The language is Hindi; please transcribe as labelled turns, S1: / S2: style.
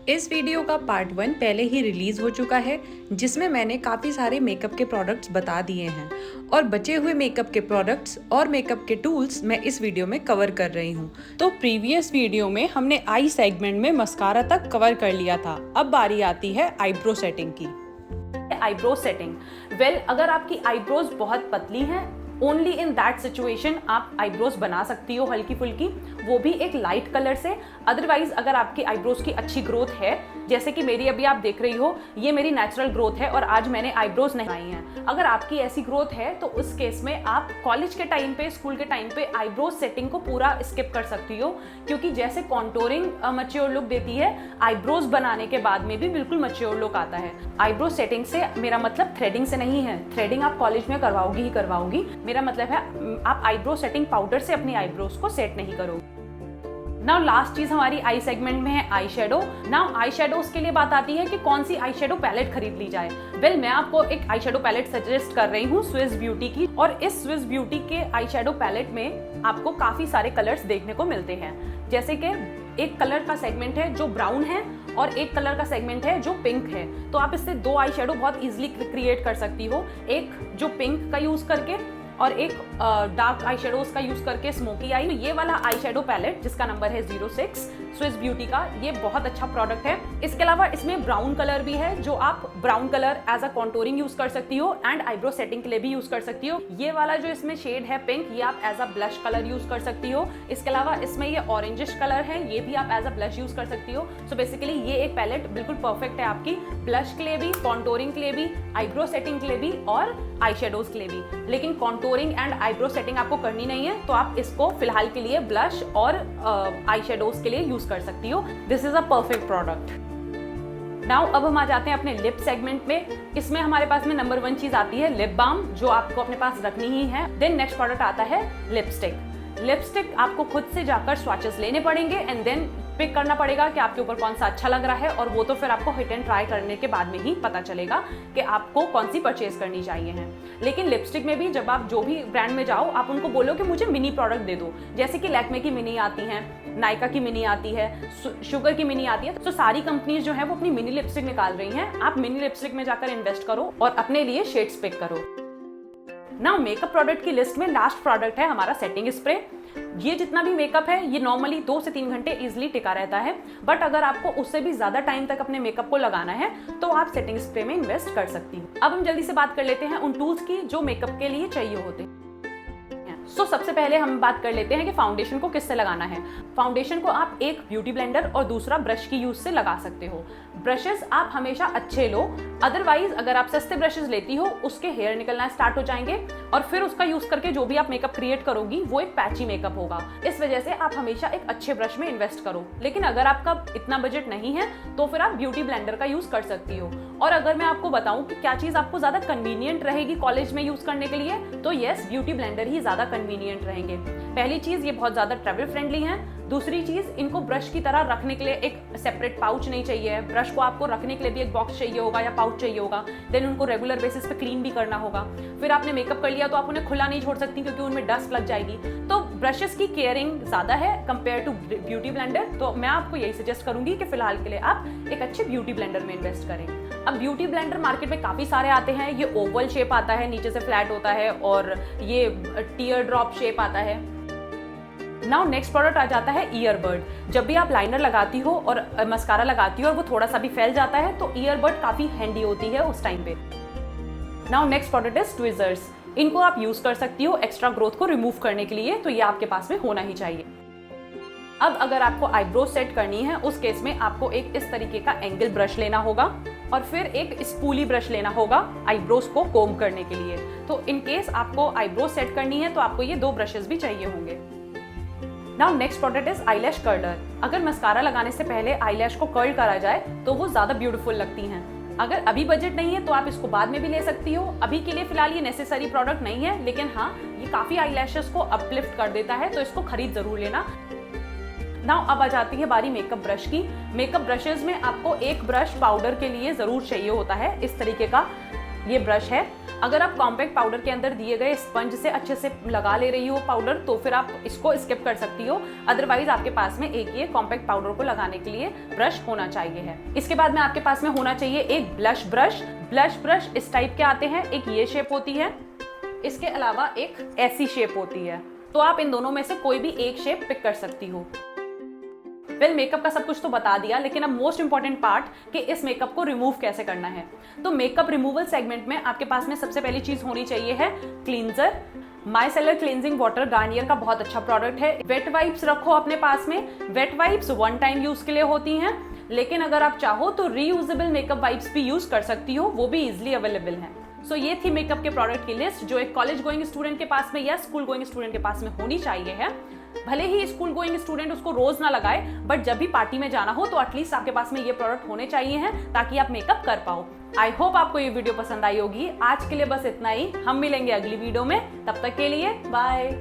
S1: इस वीडियो का पार्ट 1 पहले ही रिलीज हो चुका है, जिसमें मैंने काफ़ी सारे मेकअप के प्रोडक्ट्स बता दिए हैं और बचे हुए मेकअप के प्रोडक्ट्स और मेकअप के टूल्स मैं इस वीडियो में कवर कर रही हूँ। तो प्रीवियस वीडियो में हमने आई सेगमेंट में मस्कारा तक कवर कर लिया था। अब बारी आती है आईब्रो सेटिंग की।
S2: आईब्रो सेटिंग अगर आपकी आईब्रोज बहुत पतली हैं, ओनली इन दैट सिचुएशन आप आईब्रोज बना सकती हो हल्की फुल्की, वो भी एक लाइट कलर से। अदरवाइज अगर आपकी आईब्रोज की अच्छी ग्रोथ है, जैसे कि मेरी अभी आप देख रही हो, ये मेरी नेचुरल ग्रोथ है और आज मैंने आईब्रोज नहीं बनाई हैं। अगर आपकी ऐसी ग्रोथ है तो उस केस में आप कॉलेज के टाइम पे, स्कूल के टाइम पे आईब्रोज सेटिंग को पूरा स्किप कर सकती हो, क्योंकि जैसे कॉन्टोरिंग मच्योर लुक देती है, आईब्रोज बनाने के बाद में भी बिल्कुल मच्योर लुक आता है। आईब्रो सेटिंग से मेरा मतलब थ्रेडिंग से नहीं है, थ्रेडिंग आप कॉलेज में करवाओगी ही करवाओगी। मेरा मतलब है आप आईब्रो सेटिंग पाउडर से अपनी आईब्रोज को सेट नहीं करोगे। नाउ लास्ट चीज हमारी आई सेगमेंट में है eye shadow. Now eye shadows के लिए बात आती है कि कौन सी आई शेडो पैलेट खरीद ली जाए। मैं आपको एक आई शेडो पैलेट सजेस्ट कर रही हूँ स्विस ब्यूटी की, और इस स्विस ब्यूटी के आई शेडो पैलेट में आपको काफी सारे कलर्स देखने को मिलते हैं। जैसे कि एक कलर का सेगमेंट है जो ब्राउन है और एक कलर का सेगमेंट है जो पिंक है, तो आप इससे दो आई शेडो बहुत इजीली क्रिएट कर सकती हो, एक जो पिंक का यूज करके और एक डार्क आई शेडोज का यूज करके स्मोकी आई। तो ये वाला आई शेडो पैलेट जिसका नंबर है 06 स्विस ब्यूटी का, ये बहुत अच्छा प्रोडक्ट है। इसके अलावा इसमें ब्राउन कलर भी है, जो आप brown colour as a contouring use कर सकती हो एंड आईब्रो सेटिंग के लिए भी यूज कर सकती हो। ये वाला जो इसमें शेड है पिंक, ये आप as a blush colour use कर सकती हो। इसके अलावा इसमें ये ऑरेंजिश कलर है, ये भी आप एज अ ब्लश यूज कर सकती हो। सो बेसिकली ये एक पैलेट बिल्कुल परफेक्ट है आपकी ब्लश के लिए भी, कॉन्टोरिंग के लिए भी, आईब्रो सेटिंग के लिए भी और आई शेडोज के लिए भी। लेकिन कॉन्टोरिंग एंड आईब्रो सेटिंग आपको करनी नहीं है, तो आप इसको फिलहाल के लिए ब्लश और आई शेडोज के लिए यूज कर सकती हो। This is a perfect product. Now अब हम आ जाते हैं अपने लिप सेगमेंट में। इसमें हमारे पास में नंबर 1 चीज आती है लिप बाम, जो आपको अपने पास रखनी ही है। देन नेक्स्ट प्रोडक्ट आता है लिपस्टिक। लिपस्टिक आपको खुद से जाकर स्वॉचेस लेने पड़ेंगे एंड देन पिक करना पड़ेगा कि आपके ऊपर कौन सा अच्छा लग रहा है, और वो तो फिर आपको हिट एंड ट्राई करने के बाद में ही पता चलेगा कि आपको कौन सी परचेज करनी चाहिए है। लेकिन लिपस्टिक में भी जब आप जो भी ब्रांड में जाओ, आप उनको बोलो कि मुझे मिनी प्रोडक्ट दे दो। जैसे कि लैक्मे की मिनी आती है, नायका की मिनी आती है, शुगर की मिनी आती है। तो सारी कंपनीज जो है वो अपनी मिनी लिपस्टिक निकाल रही हैं। आप मिनी लिपस्टिक में जाकर इन्वेस्ट करो और अपने लिए शेड्स पिक करो। नाउ मेकअप प्रोडक्ट की लिस्ट में लास्ट प्रोडक्ट है हमारा सेटिंग स्प्रे। ये जितना भी मेकअप है ये नॉर्मली 2 से 3 घंटे इजिली टिका रहता है, बट अगर आपको उससे भी ज्यादा टाइम तक अपने मेकअप को लगाना है तो आप सेटिंग स्प्रे में इन्वेस्ट कर सकती हो। अब हम जल्दी से बात कर लेते हैं उन टूल्स की जो मेकअप के लिए चाहिए होते हैं। सबसे पहले हम बात कर लेते हैं कि फाउंडेशन को किससे लगाना है। फाउंडेशन को आप एक ब्यूटी ब्लेंडर और दूसरा ब्रश की यूज से लगा सकते हो। ब्रशेस आप हमेशा अच्छे लो, अदरवाइज अगर आप सस्ते ब्रशेस लेती हो उसके हेयर निकलना स्टार्ट हो जाएंगे और फिर उसका यूज करके जो भी आप मेकअप क्रिएट करोगी वो एक पैची मेकअप होगा। इस वजह से आप हमेशा एक अच्छे ब्रश में इन्वेस्ट करो। लेकिन अगर आपका इतना बजट नहीं है तो फिर आप ब्यूटी ब्लेंडर का यूज कर सकती हो। और अगर मैं आपको बताऊं कि क्या चीज आपको ज्यादा कन्वीनियंट रहेगी कॉलेज में यूज करने के लिए, तो यस, ब्यूटी ब्लेंडर ही ज्यादा कन्वीनियंट रहेंगे। पहली चीज, ये बहुत ज्यादा ट्रैवल फ्रेंडली है। दूसरी चीज, इनको ब्रश की तरह रखने के लिए एक सेपरेट पाउच नहीं चाहिए। ब्रश को आपको रखने के लिए भी एक बॉक्स चाहिए होगा या पाउच चाहिए होगा। देन उनको रेगुलर बेसिस पे क्लीन भी करना होगा। फिर आपने मेकअप कर लिया तो आप उन्हें खुला नहीं छोड़ सकती क्योंकि उनमें डस्ट लग जाएगी। तो ब्रशेस की केयरिंग ज्यादा है कंपेयर टू ब्यूटी ब्लेंडर। तो मैं आपको यही सजेस्ट करूंगी कि फिलहाल के लिए आप एक अच्छे ब्यूटी ब्लेंडर में इन्वेस्ट करें। अब ब्यूटी ब्लेंडर मार्केट में काफी सारे आते हैं। ये ओवल शेप आता है, नीचे से फ्लैट होता है, और ये टीयर ड्रॉप शेप आता है। नाउ नेक्स्ट प्रोडक्ट आ जाता है ईयरबड। जब भी आप लाइनर लगाती हो और मस्कारा लगाती हो और वो थोड़ा सा भी फैल जाता है तो ईयरबड काफी हैंडी होती है उस टाइम पे। Now next product is tweezers. इनको आप यूज कर सकती हो एक्स्ट्रा ग्रोथ को रिमूव करने के लिए, तो ये आपके पास में होना ही चाहिए। अब अगर आपको आईब्रो सेट करनी है उस केस में आपको एक इस तरीके का एंगल ब्रश लेना होगा और फिर एक स्पूली ब्रश लेना होगा आईब्रोज को कोम करने के लिए। तो इन केस आपको आईब्रो सेट करनी है तो आपको ये 2 ब्रशेस भी चाहिए होंगे। Now next product is eyelash curler. अगर मस्कारा लगाने से पहले आईलैश को कर्ल करा जाए तो वो ज्यादा ब्यूटीफुल लगती हैं। अगर अभी बजट नहीं है तो आप इसको बाद में भी ले सकती हो। अभी के लिए फिलहाल ये नेसेसरी प्रोडक्ट नहीं है, लेकिन हाँ, ये काफी आईलैशेस को अपलिफ्ट कर देता है, तो इसको खरीद जरूर लेना। नाउ अब आ जाती है बारी मेकअप ब्रश की। मेकअप ब्रशेज में आपको एक ब्रश पाउडर के लिए जरूर चाहिए होता है। इस तरीके का ये ब्रश है। अगर आप कॉम्पैक्ट पाउडर के अंदर दिए गए स्पंज से अच्छे से लगा ले रही हो पाउडर तो फिर आप इसको स्किप कर सकती हो, अदरवाइज आपके पास में एक ये कॉम्पैक्ट पाउडर को लगाने के लिए ब्रश होना चाहिए है। इसके बाद में आपके पास में होना चाहिए एक ब्लश ब्रश। ब्लश ब्रश इस टाइप के आते हैं, एक ये शेप होती है, इसके अलावा एक ऐसी शेप होती है, तो आप इन दोनों में से कोई भी एक शेप पिक कर सकती हो। मेकअप का सब कुछ तो बता दिया, लेकिन अब मोस्ट इंपॉर्टेंट पार्ट कि इस मेकअप को रिमूव कैसे करना है। तो मेकअप रिमूवल सेगमेंट में आपके पास में सबसे पहली चीज होनी चाहिए है cleanser. Micellar cleansing water Garnier का बहुत अच्छा प्रोडक्ट है। वेट वाइप्स रखो अपने पास में। Wet wipes one time use के लिए होती हैं, लेकिन अगर आप चाहो तो रीयूजेबल मेकअप वाइप्स भी यूज कर सकती हो, वो भी इजिली अवेलेबल है। सो ये थी मेकअप के प्रोडक्ट की लिस्ट जो एक कॉलेज गोइंग स्टूडेंट के पास में या स्कूल गोइंग स्टूडेंट के पास में होनी चाहिए है। भले ही स्कूल गोइंग स्टूडेंट उसको रोज ना लगाए, बट जब भी पार्टी में जाना हो तो एटलीस्ट आपके पास में ये प्रोडक्ट होने चाहिए हैं ताकि आप मेकअप कर पाओ। आई होप आपको ये वीडियो पसंद आई होगी। आज के लिए बस इतना ही, हम मिलेंगे अगली वीडियो में, तब तक के लिए बाय।